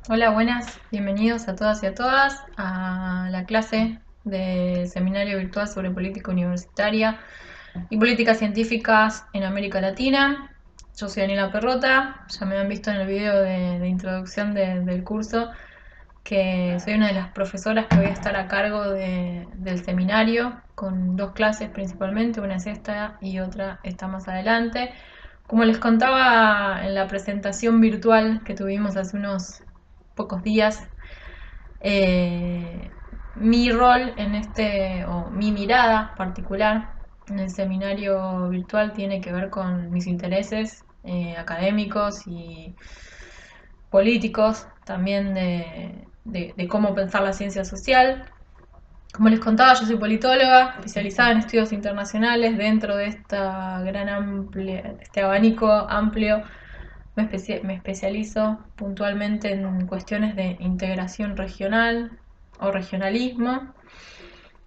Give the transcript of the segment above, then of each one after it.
Hola, buenas, bienvenidos a todas y a todas a la clase de seminario virtual sobre política universitaria y políticas científicas en América Latina. Yo soy Daniela Perrota, ya me han visto en el video de introducción del curso que soy una de las profesoras que voy a estar a cargo del seminario con dos clases principalmente, una es esta y otra está más adelante. Como les contaba en la presentación virtual que tuvimos hace unos pocos días, eh, mi rol en o mi mirada particular en el seminario virtual tiene que ver con mis intereses académicos y políticos, también de cómo pensar la ciencia social. Como les contaba, yo soy politóloga, especializada en estudios internacionales. Dentro de este abanico amplio me especializo puntualmente en cuestiones de integración regional o regionalismo.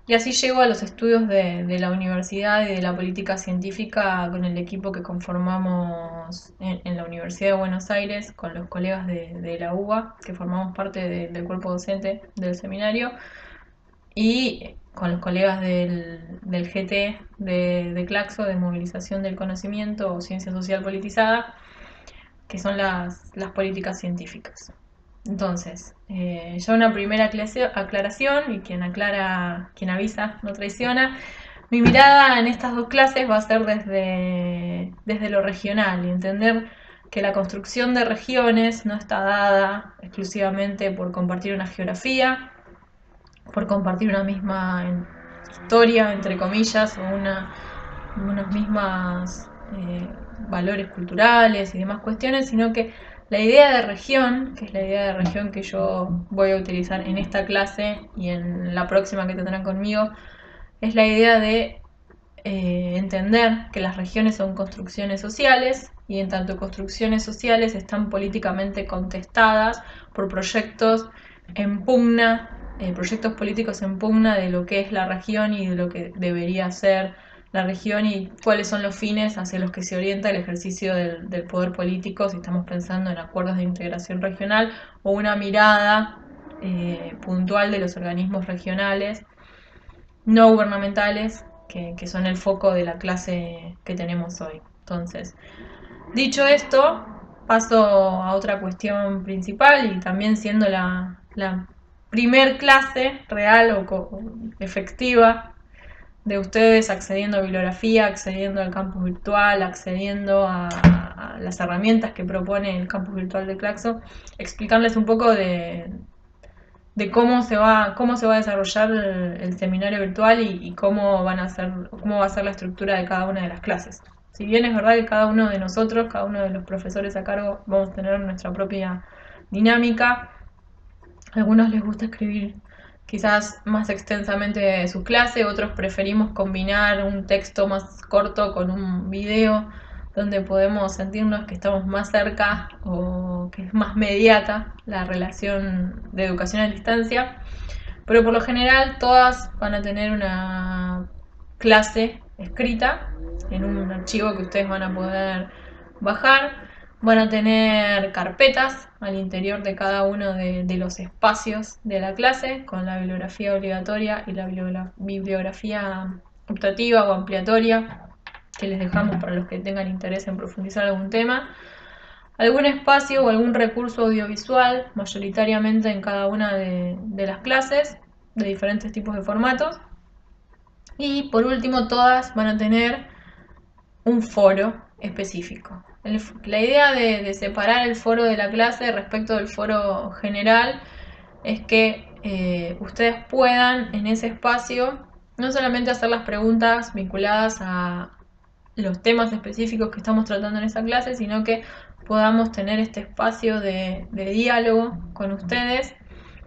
Y así llego a los estudios de la universidad y de la política científica con el equipo que conformamos en la Universidad de Buenos Aires, con los colegas de la UBA, que formamos parte del cuerpo docente del seminario, y con los colegas del GT de Claxo, de Movilización del Conocimiento o Ciencia Social Politizada, que son las políticas científicas. Entonces, ya una primera aclaración, y quien avisa no traiciona. Mi mirada en estas dos clases va a ser desde lo regional y entender que la construcción de regiones no está dada exclusivamente por compartir una geografía, por compartir una misma historia, entre comillas, o unas mismas valores culturales y demás cuestiones, sino que la idea de región, que es la idea de región que yo voy a utilizar en esta clase y en la próxima que tendrán conmigo, es la idea de entender que las regiones son construcciones sociales y en tanto construcciones sociales están políticamente contestadas por proyectos en pugna, proyectos políticos en pugna de lo que es la región y de lo que debería ser la región y cuáles son los fines hacia los que se orienta el ejercicio del poder político, si estamos pensando en acuerdos de integración regional o una mirada puntual de los organismos regionales no gubernamentales que son el foco de la clase que tenemos hoy. Entonces, dicho esto, paso a otra cuestión principal y también siendo la primer clase real o efectiva de ustedes accediendo a bibliografía, accediendo al campus virtual, accediendo a las herramientas que propone el campus virtual de Claxo, explicarles un poco de cómo se va a desarrollar el seminario virtual y cómo cómo va a ser la estructura de cada una de las clases. Si bien es verdad que cada uno de nosotros, cada uno de los profesores a cargo, vamos a tener nuestra propia dinámica, a algunos les gusta escribir quizás más extensamente su clase, otros preferimos combinar un texto más corto con un video donde podemos sentirnos que estamos más cerca o que es más mediata la relación de educación a distancia, pero por lo general todas van a tener una clase escrita en un archivo que ustedes van a poder bajar. Van a tener carpetas al interior de cada uno de los espacios de la clase con la bibliografía obligatoria y la bibliografía optativa o ampliatoria que les dejamos para los que tengan interés en profundizar algún tema. Algún espacio o algún recurso audiovisual, mayoritariamente en cada una de las clases, de diferentes tipos de formatos. Y por último, todas van a tener un foro específico. La idea de separar el foro de la clase respecto del foro general es que ustedes puedan en ese espacio no solamente hacer las preguntas vinculadas a los temas específicos que estamos tratando en esa clase, sino que podamos tener este espacio de diálogo con ustedes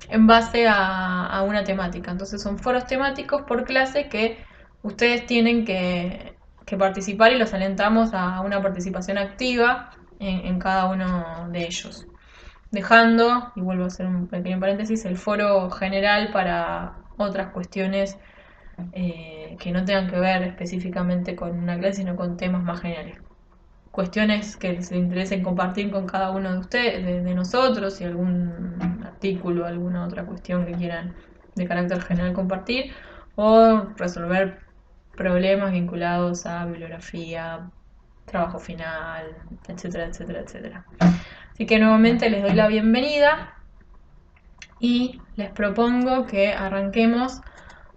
en base a una temática. Entonces son foros temáticos por clase que ustedes tienen que participar y los alentamos a una participación activa en cada uno de ellos. Dejando, y vuelvo a hacer un pequeño paréntesis, el foro general para otras cuestiones que no tengan que ver específicamente con una clase, sino con temas más generales. cuestiones que les interesen compartir con cada uno de ustedes, de nosotros, y algún artículo, alguna otra cuestión que quieran de carácter general compartir, o resolver problemas vinculados a bibliografía, trabajo final, etcétera, etcétera, etcétera. Así que nuevamente les doy la bienvenida y les propongo que arranquemos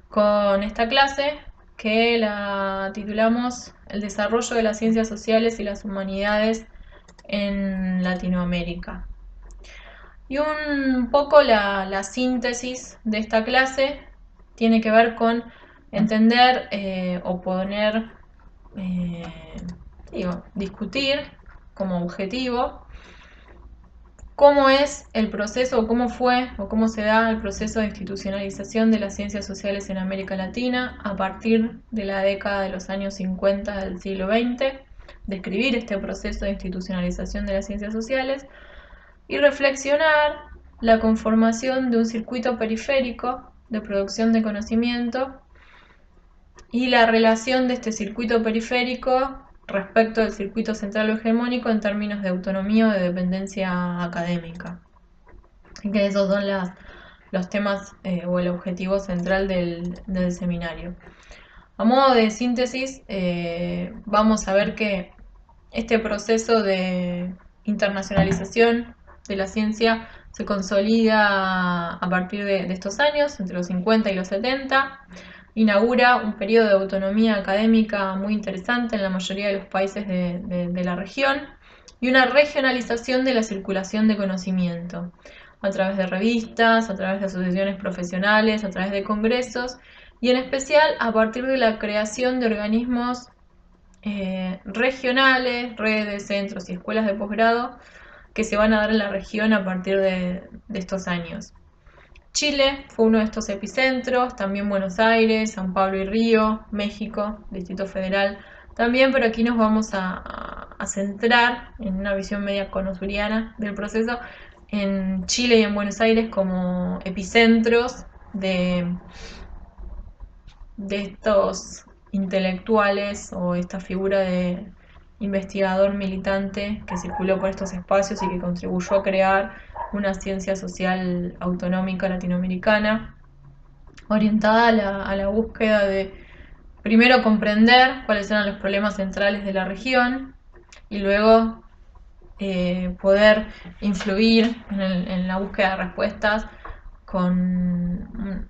con esta clase que la titulamos El desarrollo de las ciencias sociales y las humanidades en Latinoamérica. Y un poco la síntesis de esta clase tiene que ver con entender o poner, discutir como objetivo cómo es el proceso, o cómo fue, o cómo se da el proceso de institucionalización de las ciencias sociales en América Latina a partir de la década de los años 50 del siglo XX, describir este proceso de institucionalización de las ciencias sociales y reflexionar la conformación de un circuito periférico de producción de conocimiento y la relación de este circuito periférico respecto del circuito central o hegemónico en términos de autonomía o de dependencia académica. Y que esos son los temas o el objetivo central del seminario. A modo de síntesis, vamos a ver que este proceso de internacionalización de la ciencia se consolida a partir de estos años, entre los 50 y los 70, inaugura un periodo de autonomía académica muy interesante en la mayoría de los países de la región y una regionalización de la circulación de conocimiento a través de revistas, a través de asociaciones profesionales, a través de congresos y en especial a partir de la creación de organismos regionales, redes, centros y escuelas de posgrado que se van a dar en la región a partir de estos años. Chile fue uno de estos epicentros, también Buenos Aires, San Pablo y Río, México, Distrito Federal también, pero aquí nos vamos a centrar en una visión media conusuriana del proceso en Chile y en Buenos Aires como epicentros de estos intelectuales o esta figura de investigador militante que circuló por estos espacios y que contribuyó a crear una ciencia social autonómica latinoamericana orientada a la búsqueda de primero comprender cuáles eran los problemas centrales de la región y luego poder influir en la búsqueda de respuestas con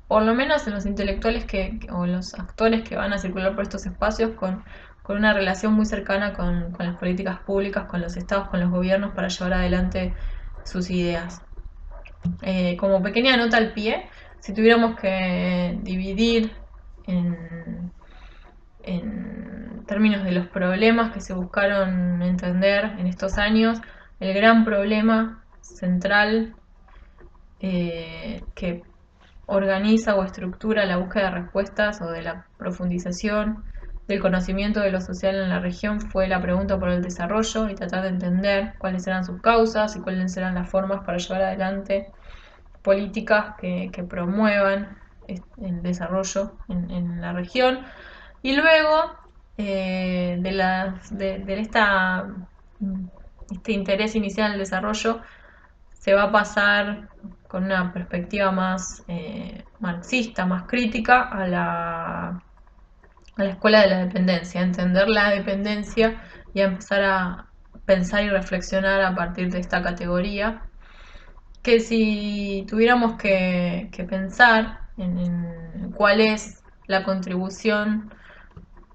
por lo menos en los intelectuales o los actores que van a circular por estos espacios con una relación muy cercana con las políticas públicas, con los estados, con los gobiernos para llevar adelante sus ideas. Como pequeña nota al pie, si tuviéramos que dividir en términos de los problemas que se buscaron entender en estos años, el gran problema central que organiza o estructura la búsqueda de respuestas o de la profundización del conocimiento de lo social en la región fue la pregunta por el desarrollo y tratar de entender cuáles eran sus causas y cuáles eran las formas para llevar adelante políticas que promuevan el desarrollo en la región. Y luego este interés inicial del desarrollo se va a pasar con una perspectiva más marxista, más crítica a la escuela de la dependencia, a entender la dependencia y a empezar a pensar y reflexionar a partir de esta categoría, que si tuviéramos que pensar en cuál es la contribución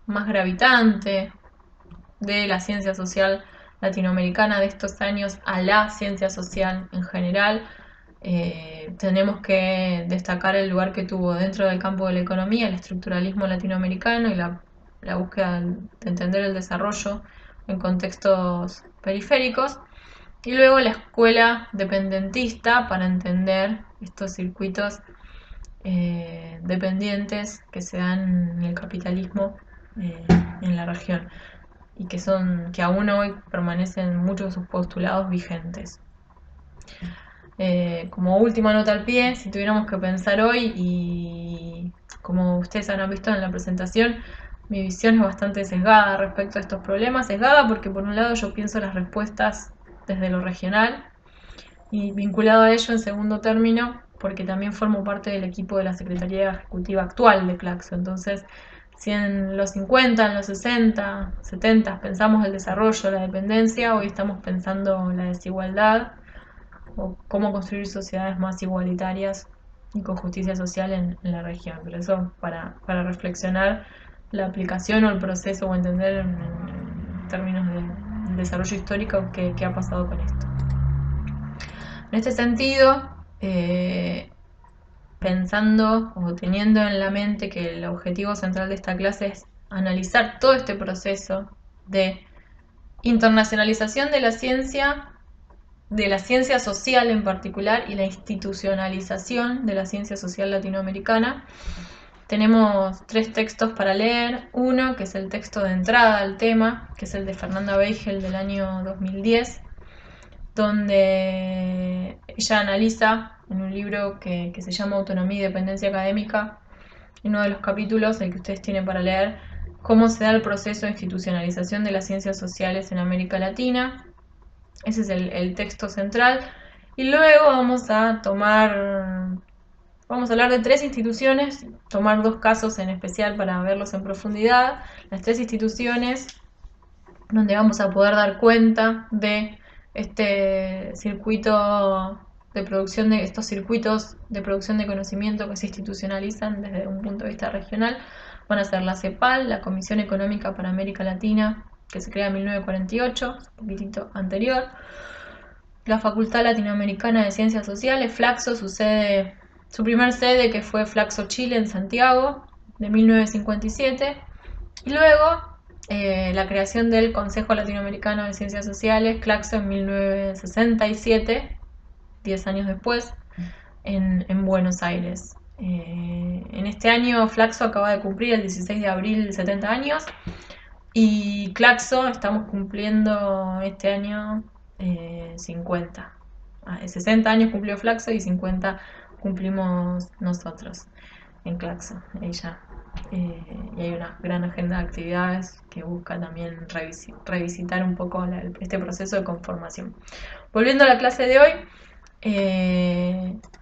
más gravitante de la ciencia social latinoamericana de estos años a la ciencia social en general, tenemos que destacar el lugar que tuvo dentro del campo de la economía el estructuralismo latinoamericano y la búsqueda de entender el desarrollo en contextos periféricos, y luego la escuela dependentista para entender estos circuitos dependientes que se dan en el capitalismo en la región y que aún hoy permanecen muchos de sus postulados vigentes. Como última nota al pie, si tuviéramos que pensar hoy, y como ustedes han visto en la presentación, mi visión es bastante sesgada respecto a estos problemas. Sesgada porque por un lado yo pienso las respuestas desde lo regional y vinculado a ello en segundo término porque también formo parte del equipo de la Secretaría Ejecutiva actual de Claxo. Entonces, si en los 50, en los 60, 70 pensamos el desarrollo, la dependencia, hoy estamos pensando la desigualdad o cómo construir sociedades más igualitarias y con justicia social en la región. Pero eso para reflexionar la aplicación o el proceso o entender en términos de desarrollo histórico qué ha pasado con esto. En este sentido, pensando o teniendo en la mente que el objetivo central de esta clase es analizar todo este proceso de internacionalización de la ciencia social en particular y la institucionalización de la ciencia social latinoamericana. Tenemos 3 textos para leer. Uno, que es el texto de entrada al tema, que es el de Fernanda Weigel del año 2010, donde ella analiza en un libro que se llama Autonomía y Dependencia Académica, en uno de los capítulos, el que ustedes tienen para leer, cómo se da el proceso de institucionalización de las ciencias sociales en América Latina. Ese es el texto central. Y luego vamos a hablar de 3 instituciones, tomar 2 casos en especial para verlos en profundidad. Las 3 instituciones donde vamos a poder dar cuenta de este circuito de producción de estos circuitos de producción de conocimiento que se institucionalizan desde un punto de vista regional. Van a ser la CEPAL, la Comisión Económica para América Latina, que se crea en 1948, un poquitito anterior. La Facultad Latinoamericana de Ciencias Sociales, Flaxo, su primer sede, que fue Flaxo Chile en Santiago, de 1957. Y luego la creación del Consejo Latinoamericano de Ciencias Sociales, Claxo, en 1967, 10 años después, en Buenos Aires. En este año Flaxo acaba de cumplir el 16 de abril 70 años y Claxo estamos cumpliendo este año 50. 60 años cumplió Flaxo y 50 cumplimos nosotros en Claxo. Y hay una gran agenda de actividades que busca también revisitar un poco este proceso de conformación. Volviendo a la clase de hoy,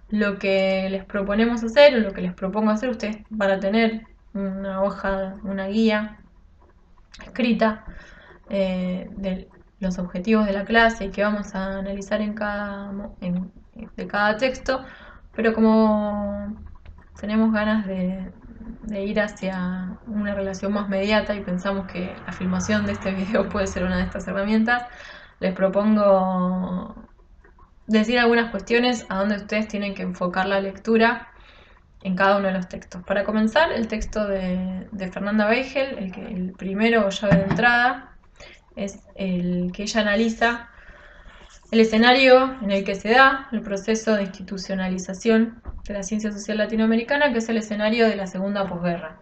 lo que les proponemos hacer, o lo que les propongo hacer, ustedes van a tener una hoja, una guía escrita de los objetivos de la clase y que vamos a analizar de cada texto, pero como tenemos ganas de ir hacia una relación más mediata y pensamos que la filmación de este video puede ser una de estas herramientas, les propongo decir algunas cuestiones a donde ustedes tienen que enfocar la lectura en cada uno de los textos. Para comenzar, el texto de Fernanda Weigel, el primero, llave de entrada, es el que ella analiza el escenario en el que se da el proceso de institucionalización de la ciencia social latinoamericana, que es el escenario de la segunda posguerra.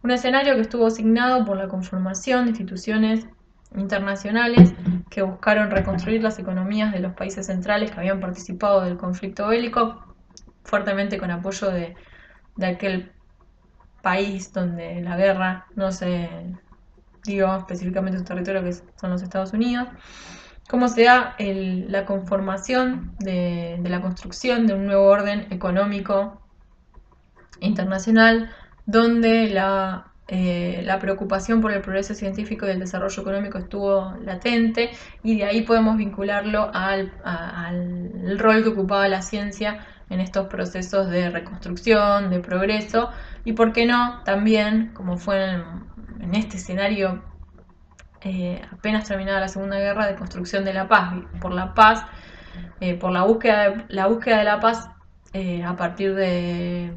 Un escenario que estuvo signado por la conformación de instituciones internacionales que buscaron reconstruir las economías de los países centrales que habían participado del conflicto bélico, fuertemente con apoyo de aquel país donde la guerra no se dio específicamente su territorio, que son los Estados Unidos. Cómo se da la conformación de la construcción de un nuevo orden económico internacional, donde la preocupación por el progreso científico y el desarrollo económico estuvo latente, y de ahí podemos vincularlo al rol que ocupaba la ciencia en estos procesos de reconstrucción, de progreso, y por qué no también, como fue en este escenario apenas terminada la Segunda Guerra, de construcción de la paz, por la paz, por la búsqueda de la paz a partir de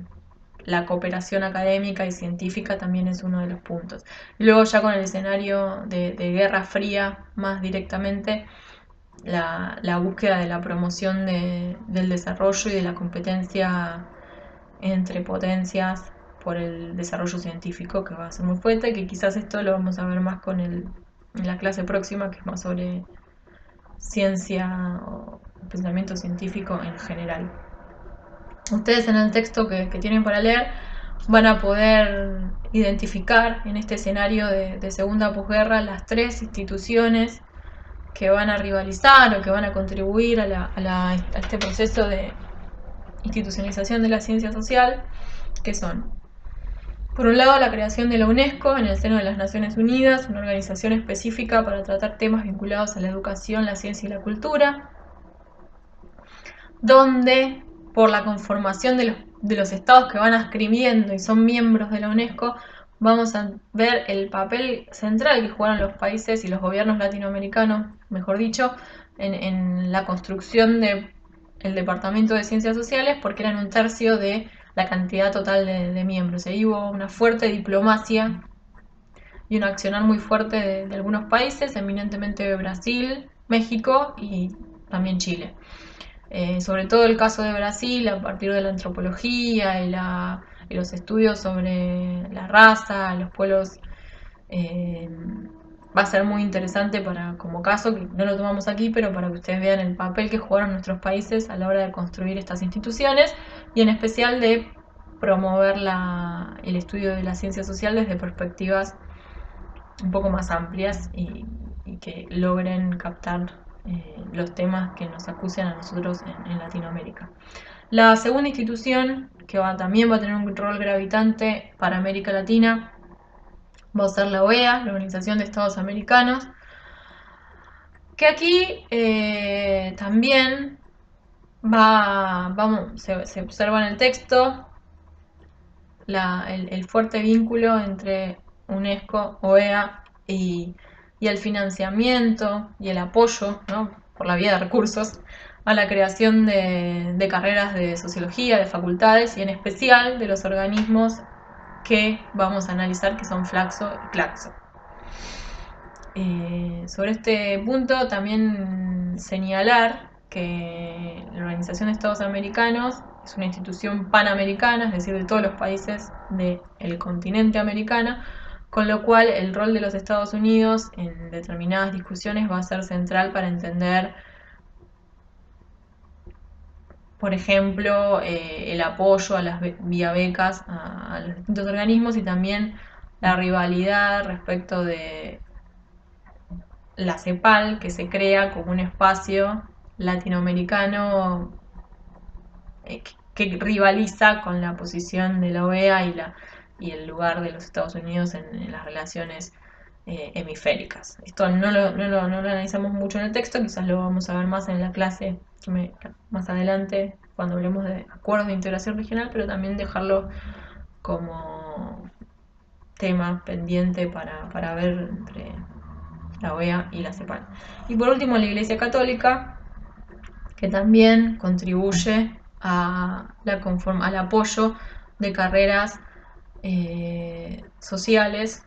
la cooperación académica y científica también es uno de los puntos. Y luego ya con el escenario de Guerra Fría más directamente, la búsqueda de la promoción del desarrollo y de la competencia entre potencias por el desarrollo científico, que va a ser muy fuerte, que quizás esto lo vamos a ver más en la clase próxima, que es más sobre ciencia o pensamiento científico en general. Ustedes en el texto que tienen para leer van a poder identificar en este escenario de segunda posguerra las tres instituciones que van a rivalizar o que van a contribuir a este proceso de institucionalización de la ciencia social, que son, por un lado, la creación de la UNESCO en el seno de las Naciones Unidas, una organización específica para tratar temas vinculados a la educación, la ciencia y la cultura, donde, por la conformación de los estados que van adscribiendo y son miembros de la UNESCO, vamos a ver el papel central que jugaron los países y los gobiernos latinoamericanos, mejor dicho, en la construcción del Departamento de Ciencias Sociales, porque eran un tercio de la cantidad total de miembros. Ahí hubo una fuerte diplomacia y un accionar muy fuerte de algunos países, eminentemente Brasil, México y también Chile. Sobre todo el caso de Brasil, a partir de la antropología y los estudios sobre la raza, los pueblos, va a ser muy interesante como caso, que no lo tomamos aquí, pero para que ustedes vean el papel que jugaron nuestros países a la hora de construir estas instituciones y en especial de promover el estudio de la ciencia social desde perspectivas un poco más amplias y que logren captar los temas que nos acusen a nosotros en Latinoamérica. La segunda institución, que también va a tener un rol gravitante para América Latina, va a ser la OEA, la Organización de Estados Americanos, que aquí también se observa en el texto el fuerte vínculo entre UNESCO, OEA y el financiamiento y el apoyo, ¿no?, por la vía de recursos a la creación de carreras de sociología, de facultades y en especial de los organismos que vamos a analizar, que son Flaxo y Claxo. Sobre este punto también señalar que la Organización de Estados Americanos es una institución panamericana, es decir, de todos los países del continente americano, con lo cual el rol de los Estados Unidos en determinadas discusiones va a ser central para entender, por ejemplo, el apoyo a las vía becas a los distintos organismos y también la rivalidad respecto de la CEPAL, que se crea como un espacio latinoamericano que rivaliza con la posición de la OEA y el lugar de los Estados Unidos en las relaciones hemisféricas. Esto no lo analizamos mucho en el texto, quizás lo vamos a ver más en la clase más adelante cuando hablemos de acuerdos de integración regional, pero también dejarlo como tema pendiente para ver entre la OEA y la CEPAL. Y por último, la Iglesia Católica, que también contribuye al apoyo de carreras sociales,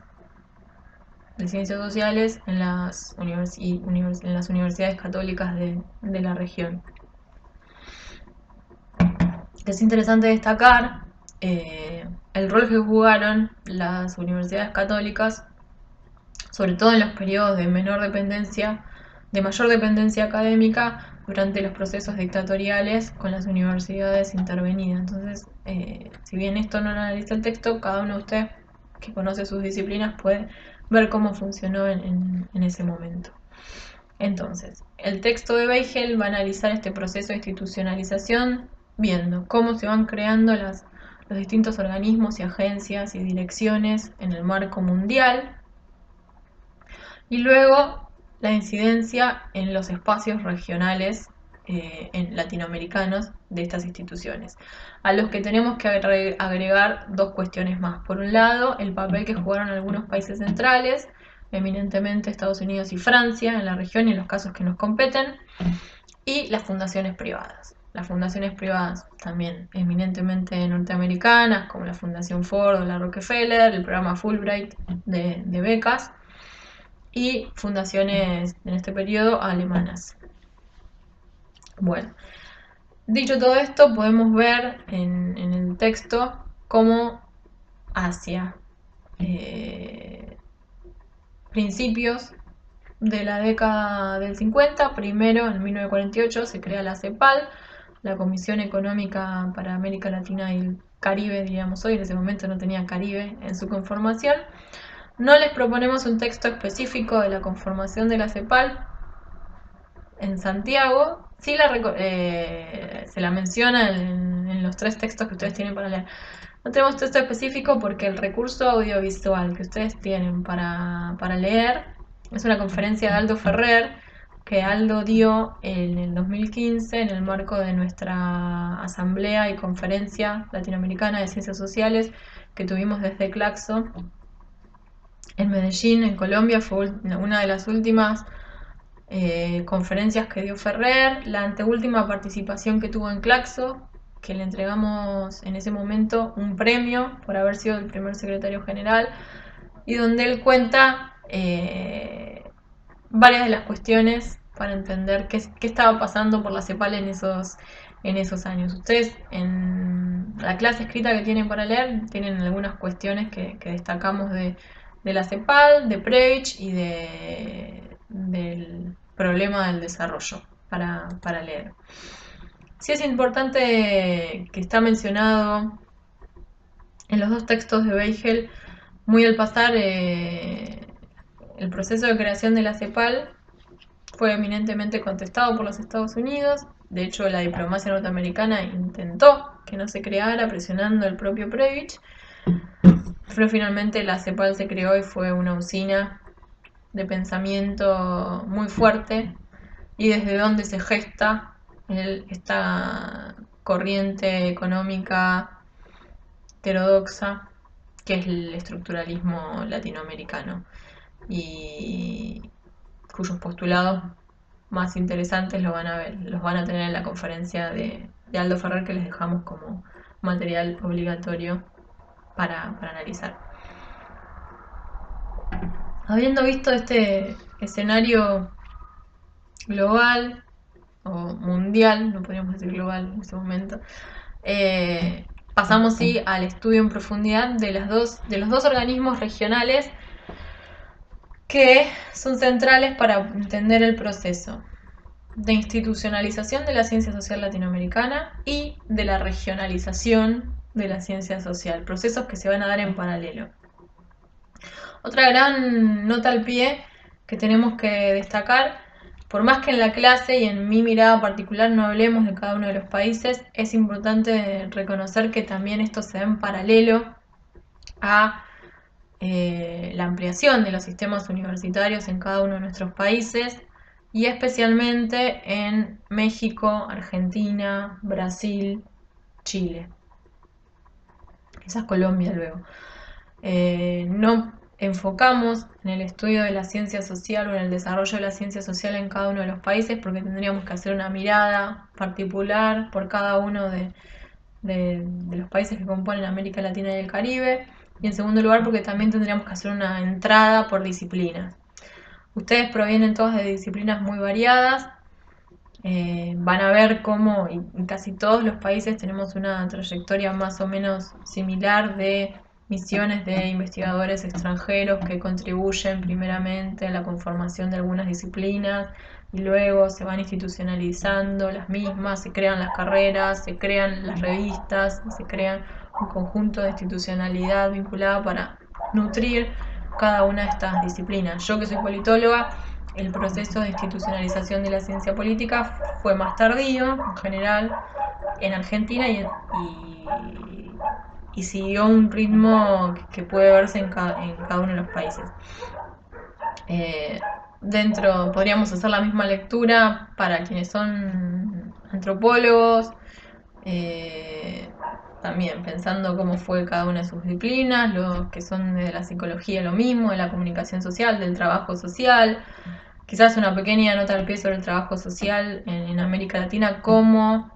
de ciencias sociales, en las universidades católicas de la región. Es interesante destacar el rol que jugaron las universidades católicas, sobre todo en los periodos de mayor dependencia académica durante los procesos dictatoriales con las universidades intervenidas. Entonces, si bien esto no lo analiza el texto, cada uno de ustedes que conoce sus disciplinas puede ver cómo funcionó en ese momento. Entonces, el texto de Beigel va a analizar este proceso de institucionalización viendo cómo se van creando los distintos organismos y agencias y direcciones en el marco mundial, y luego la incidencia en los espacios regionales latinoamericanos de estas instituciones, a los que tenemos que agregar dos cuestiones más. Por un lado, el papel que jugaron algunos países centrales, eminentemente Estados Unidos y Francia en la región y en los casos que nos competen, y las fundaciones privadas. Las fundaciones privadas también eminentemente norteamericanas, como la Fundación Ford o la Rockefeller, el programa Fulbright de becas, y fundaciones en este periodo alemanas. Bueno, dicho todo esto, podemos ver en el texto cómo hacia principios de la década del 50, primero en 1948 se crea la CEPAL, la Comisión Económica para América Latina y el Caribe, diríamos hoy, en ese momento no tenía Caribe en su conformación. No les proponemos un texto específico de la conformación de la CEPAL en Santiago. Sí se la menciona en los 3 textos que ustedes tienen para leer. No tenemos texto específico porque el recurso audiovisual que ustedes tienen para leer es una conferencia de Aldo Ferrer que Aldo dio en el 2015 en el marco de nuestra asamblea y conferencia latinoamericana de ciencias sociales que tuvimos desde Claxo en Medellín, en Colombia. Fue una de las últimas conferencias que dio Ferrer, la anteúltima participación que tuvo en Claxo, que le entregamos en ese momento un premio por haber sido el primer secretario general, y donde él cuenta varias de las cuestiones para entender qué estaba pasando por la CEPAL en esos años. Ustedes en la clase escrita que tienen para leer tienen algunas cuestiones que destacamos de la CEPAL, de Preach y del problema del desarrollo para leer. Sí es importante que está mencionado en los 2 textos de Weigel, muy al pasar, el proceso de creación de la CEPAL fue eminentemente contestado por los Estados Unidos. De hecho, la diplomacia norteamericana intentó que no se creara, presionando el propio Preach. Pero finalmente la CEPAL se creó y fue una usina de pensamiento muy fuerte, y desde donde se gesta esta corriente económica heterodoxa que es el estructuralismo latinoamericano, y cuyos postulados más interesantes los van a tener en la conferencia de Aldo Ferrer, que les dejamos como material obligatorio para analizar. Habiendo visto este escenario global o mundial, no podríamos decir global en ese momento, pasamos sí al estudio en profundidad de los dos organismos regionales que son centrales para entender el proceso de institucionalización de la ciencia social latinoamericana y de la regionalización de la ciencia social, procesos que se van a dar en paralelo. Otra gran nota al pie que tenemos que destacar, por más que en la clase y en mi mirada particular no hablemos de cada uno de los países, es importante reconocer que también esto se da en paralelo a la ampliación de los sistemas universitarios en cada uno de nuestros países, y especialmente en México, Argentina, Brasil, Chile. Quizás Colombia luego. No enfocamos en el estudio de la ciencia social o en el desarrollo de la ciencia social en cada uno de los países porque tendríamos que hacer una mirada particular por cada uno de los países que componen América Latina y el Caribe, y en segundo lugar porque también tendríamos que hacer una entrada por disciplinas. Ustedes provienen todos de disciplinas muy variadas, van a ver cómo en casi todos los países tenemos una trayectoria más o menos similar de misiones de investigadores extranjeros que contribuyen primeramente a la conformación de algunas disciplinas y luego se van institucionalizando las mismas, se crean las carreras, se crean las revistas, se crean un conjunto de institucionalidad vinculada para nutrir cada una de estas disciplinas. Yo que soy politóloga, el proceso de institucionalización de la ciencia política fue más tardío, en general, en Argentina y siguió un ritmo que puede verse en cada uno de los países. Podríamos hacer la misma lectura para quienes son antropólogos, también pensando cómo fue cada una de sus disciplinas, los que son de la psicología lo mismo, de la comunicación social, del trabajo social. Quizás una pequeña nota al pie sobre el trabajo social en América Latina, cómo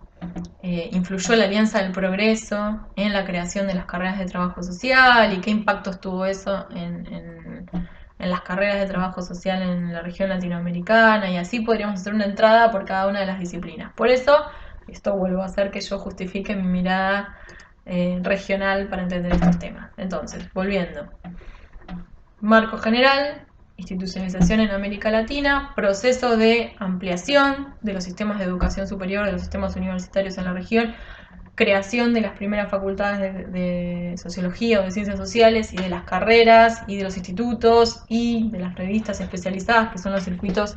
influyó la Alianza del Progreso en la creación de las carreras de trabajo social y qué impactos tuvo eso en las carreras de trabajo social en la región latinoamericana, y así podríamos hacer una entrada por cada una de las disciplinas. Por eso, esto vuelvo a hacer que yo justifique mi mirada regional para entender estos temas. Entonces, volviendo. Marco general, institucionalización en América Latina, proceso de ampliación de los sistemas de educación superior, de los sistemas universitarios en la región, creación de las primeras facultades de sociología o de ciencias sociales y de las carreras y de los institutos y de las revistas especializadas, que son los circuitos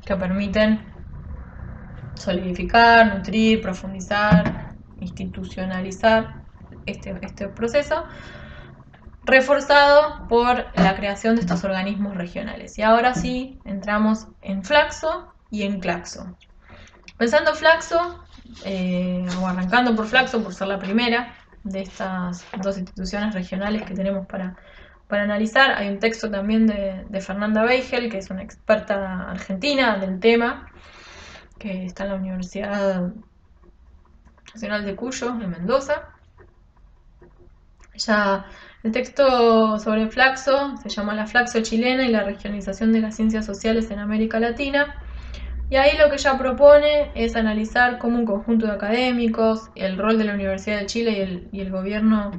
que permiten solidificar, nutrir, profundizar, institucionalizar este proceso, reforzado por la creación de estos organismos regionales. Y ahora sí entramos en Flaxo y en Claxo. Pensando Flaxo, o arrancando por Flaxo, por ser la primera de estas dos instituciones regionales que tenemos para analizar, hay un texto también de Fernanda Beigel, que es una experta argentina del tema, que está en la Universidad Nacional de Cuyo, en Mendoza. El texto sobre Flaxo se llama La Flaxo chilena y la regionalización de las ciencias sociales en América Latina. Y ahí lo que ella propone es analizar cómo un conjunto de académicos, el rol de la Universidad de Chile y el gobierno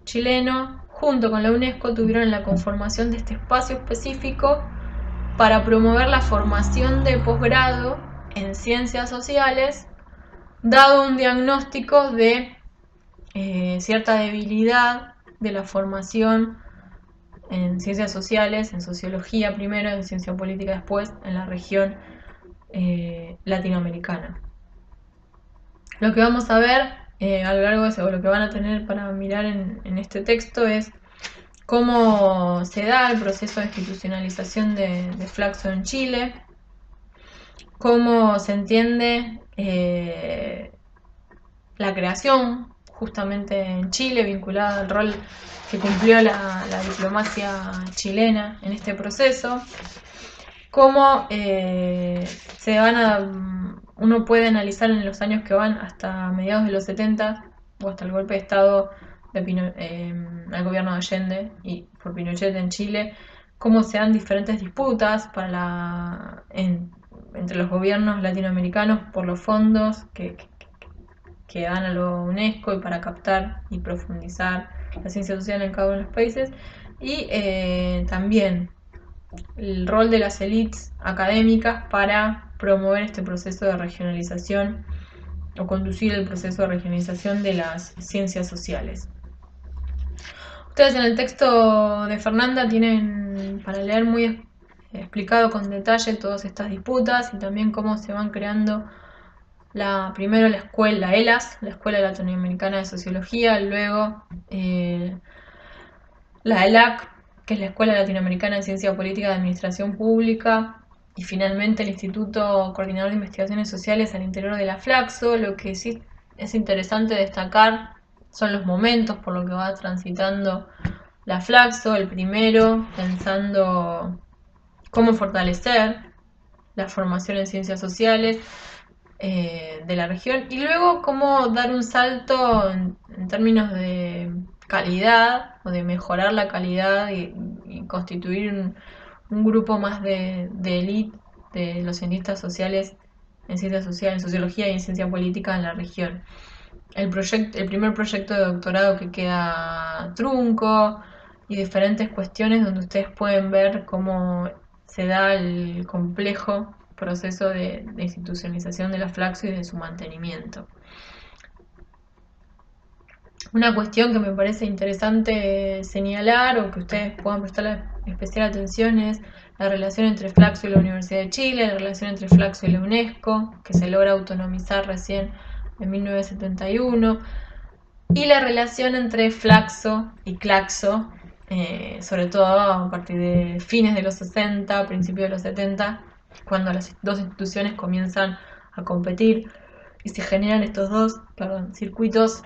chileno, junto con la UNESCO, tuvieron la conformación de este espacio específico para promover la formación de posgrado en ciencias sociales, dado un diagnóstico de cierta debilidad de la formación en ciencias sociales, en sociología primero, en ciencia política después, en la región latinoamericana. Lo que vamos a ver a lo largo de eso, o lo que van a tener para mirar en este texto, es cómo se da el proceso de institucionalización de Flaxo en Chile, cómo se entiende la creación justamente en Chile, vinculada al rol que cumplió la diplomacia chilena en este proceso, cómo uno puede analizar en los años que van hasta mediados de los 70 o hasta el golpe de Estado al gobierno de Allende y por Pinochet en Chile, cómo se dan diferentes disputas entre los gobiernos latinoamericanos por los fondos que dan a la UNESCO y para captar y profundizar la ciencia social en cada uno de los países, y también el rol de las élites académicas para promover este proceso de regionalización o conducir el proceso de regionalización de las ciencias sociales. Ustedes en el texto de Fernanda tienen para leer muy explicado con detalle todas estas disputas y también cómo se van creando primero la escuela ELAS, la Escuela Latinoamericana de Sociología, luego la ELAC, que es la Escuela Latinoamericana de Ciencia Política de Administración Pública, y finalmente el Instituto Coordinador de Investigaciones Sociales al interior de la Flaxo. Lo que sí es interesante destacar son los momentos por los que va transitando la Flaxo. El primero, pensando cómo fortalecer la formación en ciencias sociales de la región, y luego cómo dar un salto en términos de calidad o de mejorar la calidad y constituir un grupo más de élite de los cientistas sociales en ciencias sociales, en sociología y en ciencia política en la región. El primer proyecto de doctorado que queda trunco y diferentes cuestiones donde ustedes pueden ver cómo se da el complejo proceso de institucionalización de la Flaxo y de su mantenimiento. Una cuestión que me parece interesante señalar o que ustedes puedan prestar especial atención es la relación entre Flaxo y la Universidad de Chile, la relación entre Flaxo y la UNESCO, que se logra autonomizar recién en 1971, y la relación entre Flaxo y Claxo, sobre todo a partir de fines de los 60, principios de los 70, cuando las dos instituciones comienzan a competir y se generan estos dos circuitos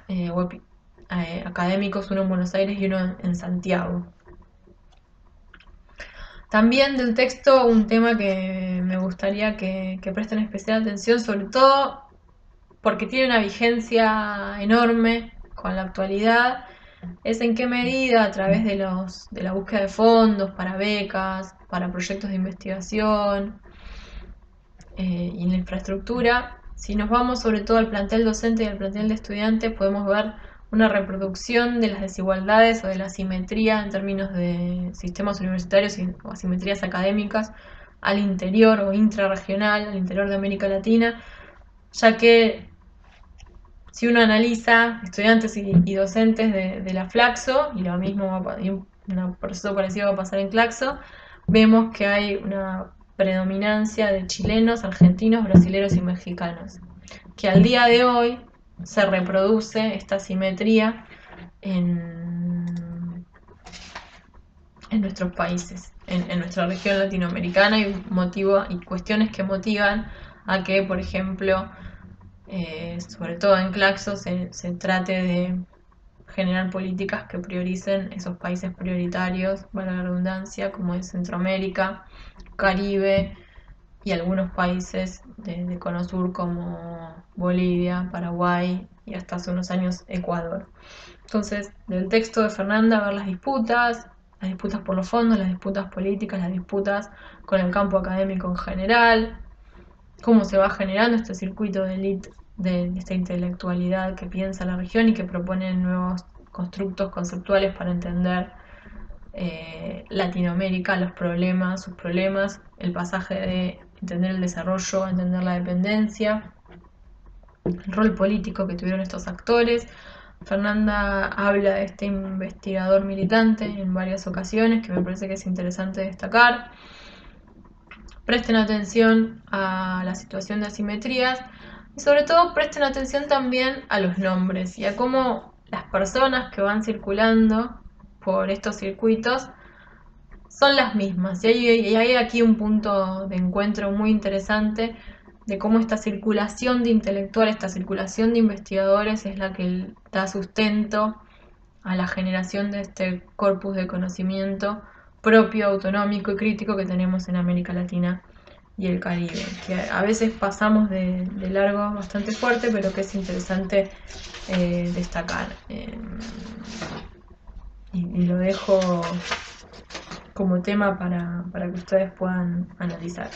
académicos, uno en Buenos Aires y uno en Santiago. También del texto un tema que me gustaría que presten especial atención, sobre todo porque tiene una vigencia enorme con la actualidad, es en qué medida a través de la búsqueda de fondos para becas, para proyectos de investigación y en la infraestructura, si nos vamos sobre todo al plantel docente y al plantel de estudiantes, podemos ver una reproducción de las desigualdades o de la asimetría en términos de sistemas universitarios o asimetrías académicas al interior o intrarregional, al interior de América Latina, ya que si uno analiza estudiantes y docentes de la Flaxo, y lo mismo y un proceso parecido va a pasar en Claxo, vemos que hay una predominancia de chilenos, argentinos, brasileños y mexicanos, que al día de hoy se reproduce esta simetría en nuestros países, en nuestra región latinoamericana, y cuestiones que motivan a que, por ejemplo, sobre todo en Claxo, se trate de generar políticas que prioricen esos países prioritarios, para la redundancia, como es Centroamérica, Caribe y algunos países de Cono Sur como Bolivia, Paraguay y hasta hace unos años Ecuador. Entonces, del texto de Fernanda, ver las disputas por los fondos, las disputas políticas, las disputas con el campo académico en general, cómo se va generando este circuito de élite, de esta intelectualidad que piensa la región y que propone nuevos constructos conceptuales para entender Latinoamérica, sus problemas, el pasaje de entender el desarrollo a entender la dependencia, el rol político que tuvieron estos actores. Fernanda habla de este investigador militante en varias ocasiones, que me parece que es interesante destacar. Presten atención a la situación de asimetrías y sobre todo presten atención también a los nombres y a cómo las personas que van circulando por estos circuitos son las mismas. Y hay aquí un punto de encuentro muy interesante de cómo esta circulación de intelectuales, esta circulación de investigadores es la que da sustento a la generación de este corpus de conocimiento propio, autonómico y crítico que tenemos en América Latina y el Caribe, que a veces pasamos de largo bastante fuerte, pero que es interesante destacar. Y lo dejo como tema para que ustedes puedan analizar.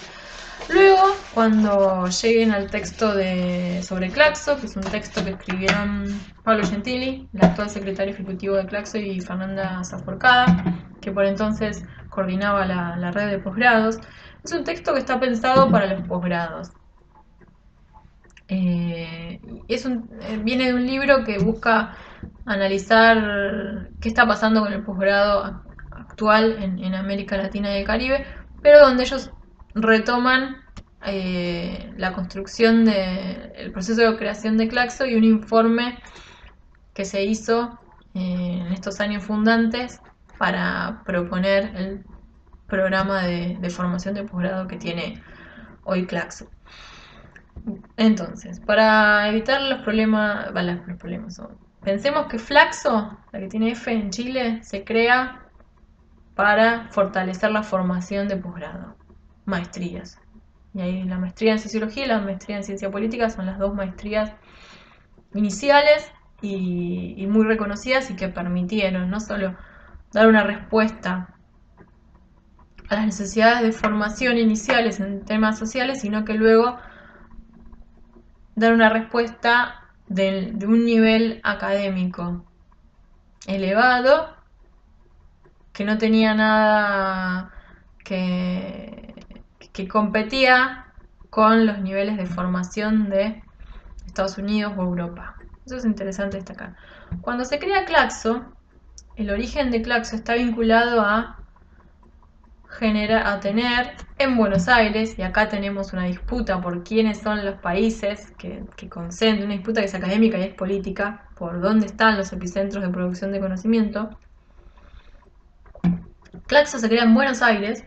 Luego, cuando lleguen al texto sobre Claxo, que es un texto que escribieron Pablo Gentili, el actual secretario ejecutivo de Claxo, y Fernanda Zaforcada, que por entonces coordinaba la red de posgrados, es un texto que está pensado para los posgrados. Viene de un libro que busca analizar qué está pasando con el posgrado actual en América Latina y el Caribe, pero donde ellos retoman la construcción del proceso de creación de Claxo y un informe que se hizo en estos años fundantes para proponer el programa de formación de posgrado que tiene hoy Claxo. Entonces, para evitar los problemas, pensemos que Flaxo, la que tiene F en Chile, se crea para fortalecer la formación de posgrado, maestrías. Y ahí la maestría en sociología y la maestría en ciencia política son las dos maestrías iniciales y muy reconocidas y que permitieron no solo dar una respuesta a las necesidades de formación iniciales en temas sociales, sino que luego dar una respuesta de un nivel académico elevado, que no tenía nada que competía con los niveles de formación de Estados Unidos o Europa. Eso es interesante destacar. Cuando se crea Claxo, el origen de Claxo está vinculado a tener en Buenos Aires, y acá tenemos una disputa por quiénes son los países que concentran, una disputa que es académica y es política, por dónde están los epicentros de producción de conocimiento. Claxo se crea en Buenos Aires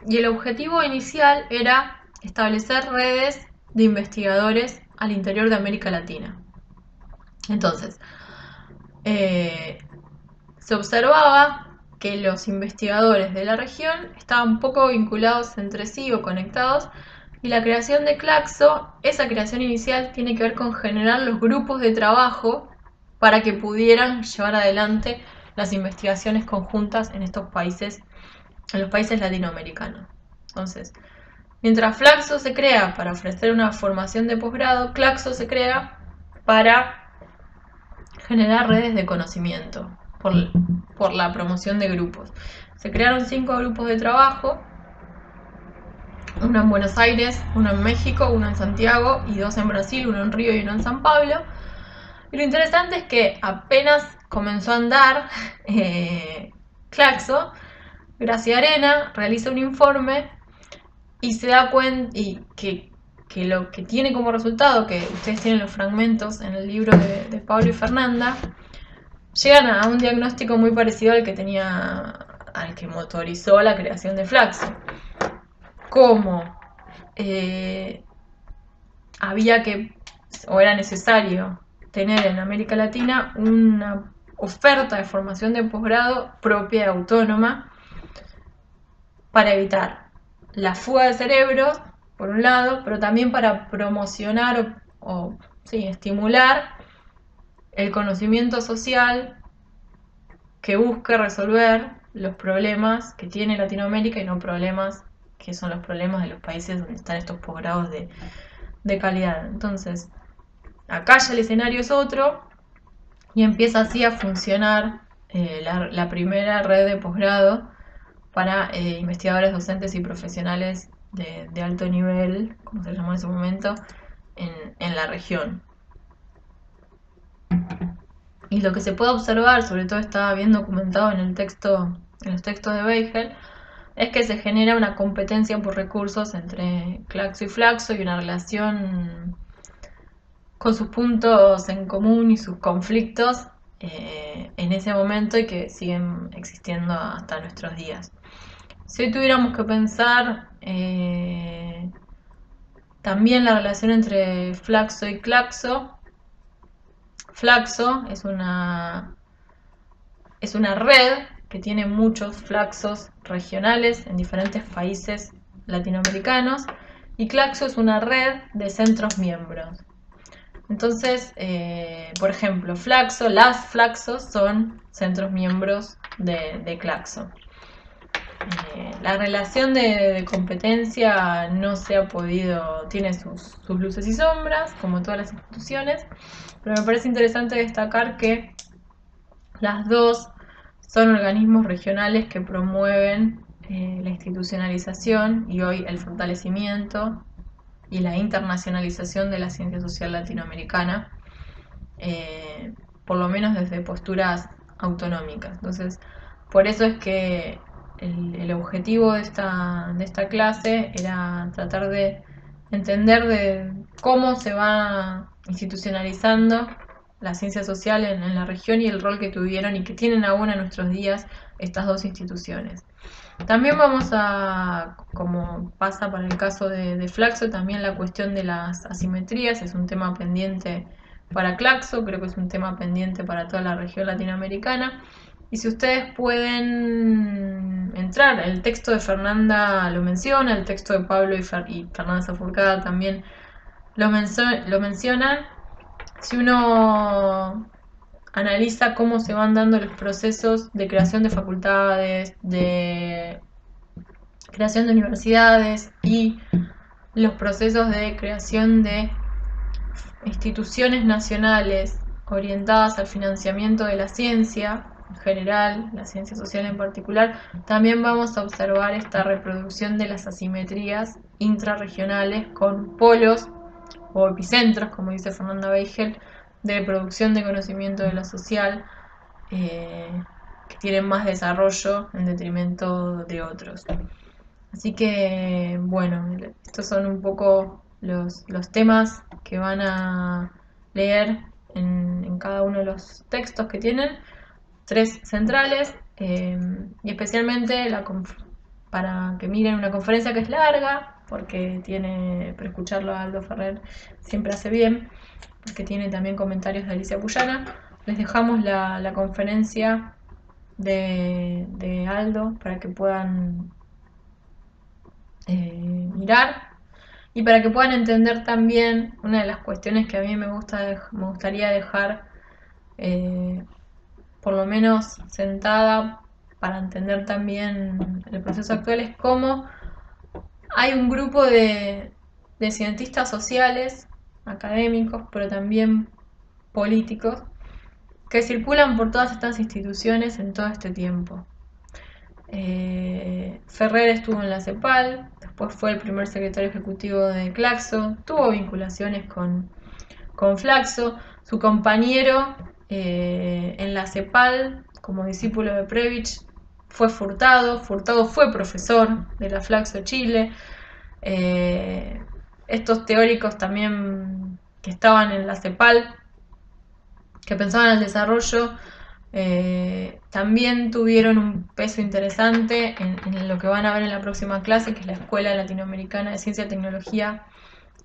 y el objetivo inicial era establecer redes de investigadores al interior de América Latina. Entonces, se observaba que los investigadores de la región estaban poco vinculados entre sí o conectados, y la creación de Claxo, esa creación inicial, tiene que ver con generar los grupos de trabajo para que pudieran llevar adelante las investigaciones conjuntas en estos países, en los países latinoamericanos. Entonces, mientras Flaxo se crea para ofrecer una formación de posgrado, Claxo se crea para generar redes de conocimiento por la promoción de grupos. Se crearon 5 grupos de trabajo, uno en Buenos Aires, uno en México, uno en Santiago y 2 en Brasil, uno en Río y uno en San Pablo, Y lo interesante es que apenas comenzó a andar Claxo, Gracia Arena realiza un informe y se da cuenta que lo que tiene como resultado, que ustedes tienen los fragmentos en el libro de Pablo y Fernanda, llegan a un diagnóstico muy parecido al que motorizó la creación de Flaxo. Como había que, o era necesario, tener en América Latina una oferta de formación de posgrado propia y autónoma para evitar la fuga de cerebros, por un lado, pero también para promocionar o estimular el conocimiento social que busque resolver los problemas que tiene Latinoamérica y no problemas que son los problemas de los países donde están estos posgrados de calidad. Entonces, acá ya el escenario es otro y empieza así a funcionar la primera red de posgrado para investigadores, docentes y profesionales de alto nivel, como se llamó en ese momento, en la región. Y lo que se puede observar, sobre todo está bien documentado en los textos de Beigel, es que se genera una competencia por recursos entre Claxo y Flaxo y una relación con sus puntos en común y sus conflictos en ese momento y que siguen existiendo hasta nuestros días. Si hoy tuviéramos que pensar también la relación entre Flaxo y Claxo, Flaxo es una red que tiene muchos flaxos regionales en diferentes países latinoamericanos y Claxo es una red de centros miembros. Entonces, por ejemplo, las Flaxos son centros miembros de Claxo. La relación de competencia no se ha podido, tiene sus luces y sombras, como todas las instituciones, pero me parece interesante destacar que las dos son organismos regionales que promueven la institucionalización y hoy el fortalecimiento y la internacionalización de la ciencia social latinoamericana, por lo menos desde posturas autonómicas. Entonces, por eso es que el objetivo de esta clase era tratar de entender de cómo se va institucionalizando la ciencia social en la región y el rol que tuvieron y que tienen aún en nuestros días estas dos instituciones. También vamos a, como pasa para el caso de Flaxo, también la cuestión de las asimetrías es un tema pendiente para Claxo, creo que es un tema pendiente para toda la región latinoamericana. Y si ustedes pueden entrar, el texto de Fernanda lo menciona, el texto de Pablo y Fernanda Zafurcada también lo mencionan. Si uno analiza cómo se van dando los procesos de creación de facultades, de creación de universidades y los procesos de creación de instituciones nacionales orientadas al financiamiento de la ciencia en general, la ciencia social en particular, también vamos a observar esta reproducción de las asimetrías intrarregionales con polos o epicentros, como dice Fernanda Beigel, de producción de conocimiento de lo social que tienen más desarrollo en detrimento de otros. Así que, bueno, estos son un poco los temas que van a leer en cada uno de los textos que tienen, 3 centrales, y especialmente para que miren una conferencia que es larga, porque para escucharlo a Aldo Ferrer siempre hace bien, porque tiene también comentarios de Alicia Puyana. Les dejamos la conferencia de Aldo para que puedan mirar y para que puedan entender también una de las cuestiones que a mí me gustaría dejar por lo menos sentada para entender también el proceso actual es cómo hay un grupo de cientistas sociales, académicos, pero también políticos que circulan por todas estas instituciones en todo este tiempo. Ferrer estuvo en la CEPAL, después fue el primer secretario ejecutivo de Claxo, tuvo vinculaciones con Flaxo, Su compañero en la CEPAL, como discípulo de Prebisch, fue Furtado. Furtado fue profesor de la Flaxo Chile. Estos teóricos también que estaban en la CEPAL, que pensaban en el desarrollo, también tuvieron un peso interesante en lo que van a ver en la próxima clase, que es la Escuela Latinoamericana de Ciencia, Tecnología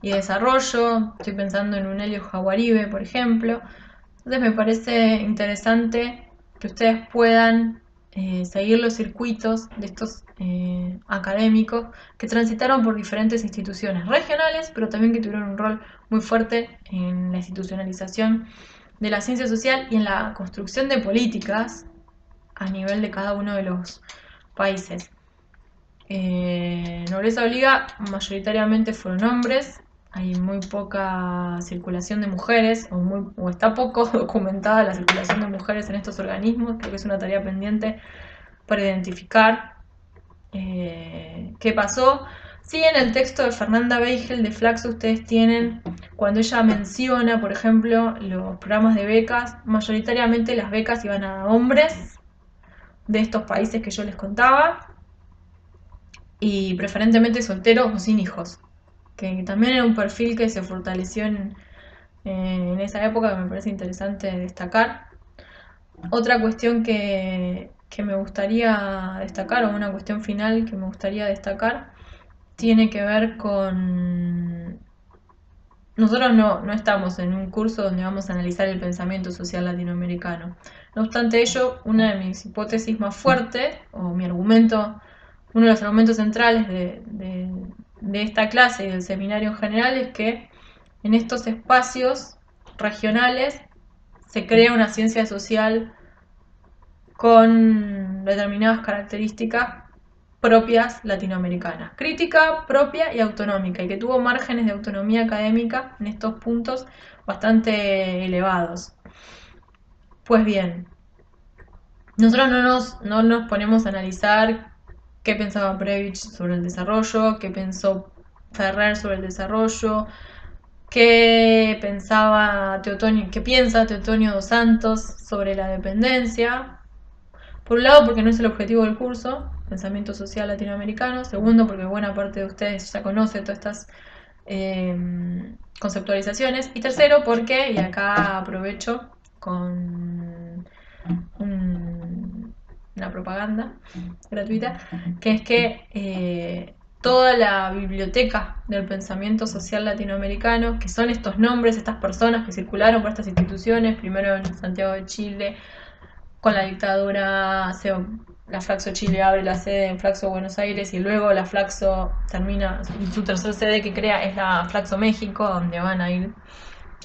y Desarrollo. Estoy pensando en un Helio Jaguaribe, por ejemplo. Entonces me parece interesante que ustedes puedan seguir los circuitos de estos académicos que transitaron por diferentes instituciones regionales, pero también que tuvieron un rol muy fuerte en la institucionalización de la ciencia social y en la construcción de políticas a nivel de cada uno de los países. Nobleza Obliga mayoritariamente fueron hombres, hay muy poca circulación de mujeres, o está poco documentada la circulación de mujeres en estos organismos. Creo que es una tarea pendiente para identificar qué pasó. Sí, en el texto de Fernanda Beigel de Flaxo ustedes tienen, cuando ella menciona, por ejemplo, los programas de becas, mayoritariamente las becas iban a hombres de estos países que yo les contaba, y preferentemente solteros o sin hijos, que también era un perfil que se fortaleció en esa época, que me parece interesante destacar. Otra cuestión que me gustaría destacar, o una cuestión final que me gustaría destacar, tiene que ver con... Nosotros no estamos en un curso donde vamos a analizar el pensamiento social latinoamericano. No obstante ello, una de mis hipótesis más fuertes, o mi argumento, uno de los argumentos centrales de esta clase y del seminario en general, es que en estos espacios regionales se crea una ciencia social con determinadas características propias latinoamericanas, crítica propia y autonómica, y que tuvo márgenes de autonomía académica en estos puntos bastante elevados. Pues bien, nosotros no nos ponemos a analizar qué pensaba Prebisch sobre el desarrollo, qué pensó Ferrer sobre el desarrollo, qué pensaba qué piensa Teotonio dos Santos sobre la dependencia. Por un lado, porque no es el objetivo del curso, pensamiento social latinoamericano. Segundo, porque buena parte de ustedes ya conoce todas estas conceptualizaciones. Y tercero, porque, y acá aprovecho con una propaganda gratuita, que es que toda la biblioteca del pensamiento social latinoamericano, que son estos nombres, estas personas que circularon por estas instituciones, primero en Santiago de Chile, con la dictadura, la Flaxo Chile abre la sede en Flaxo Buenos Aires, y luego la Flaxo termina, su tercer sede que crea es la Flaxo México, donde van a ir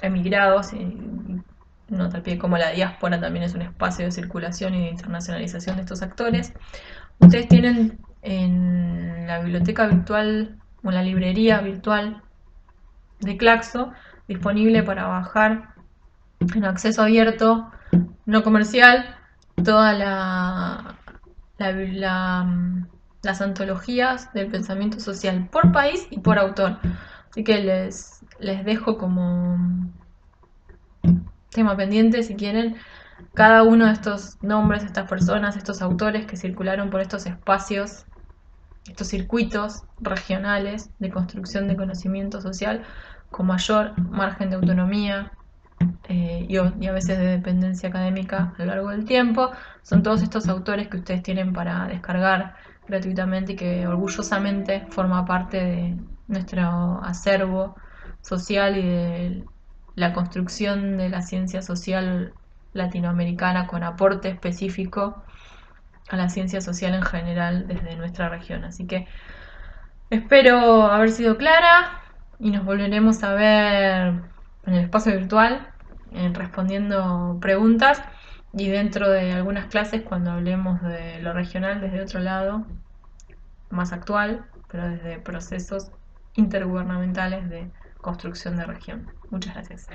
emigrados, y no tal pie como la diáspora también es un espacio de circulación y de internacionalización de estos actores. Ustedes tienen en la biblioteca virtual o en la librería virtual de Claxo disponible para bajar en acceso abierto, no comercial, todas las antologías del pensamiento social por país y por autor. Así que les dejo como tema pendiente, si quieren, cada uno de estos nombres, estas personas, estos autores que circularon por estos espacios, estos circuitos regionales de construcción de conocimiento social con mayor margen de autonomía y a veces de dependencia académica a lo largo del tiempo. Son todos estos autores que ustedes tienen para descargar gratuitamente y que orgullosamente forma parte de nuestro acervo social y de la construcción de la ciencia social latinoamericana, con aporte específico a la ciencia social en general desde nuestra región. Así que espero haber sido clara y nos volveremos a ver en el espacio virtual respondiendo preguntas, y dentro de algunas clases cuando hablemos de lo regional desde otro lado más actual, pero desde procesos intergubernamentales de construcción de región. Muchas gracias.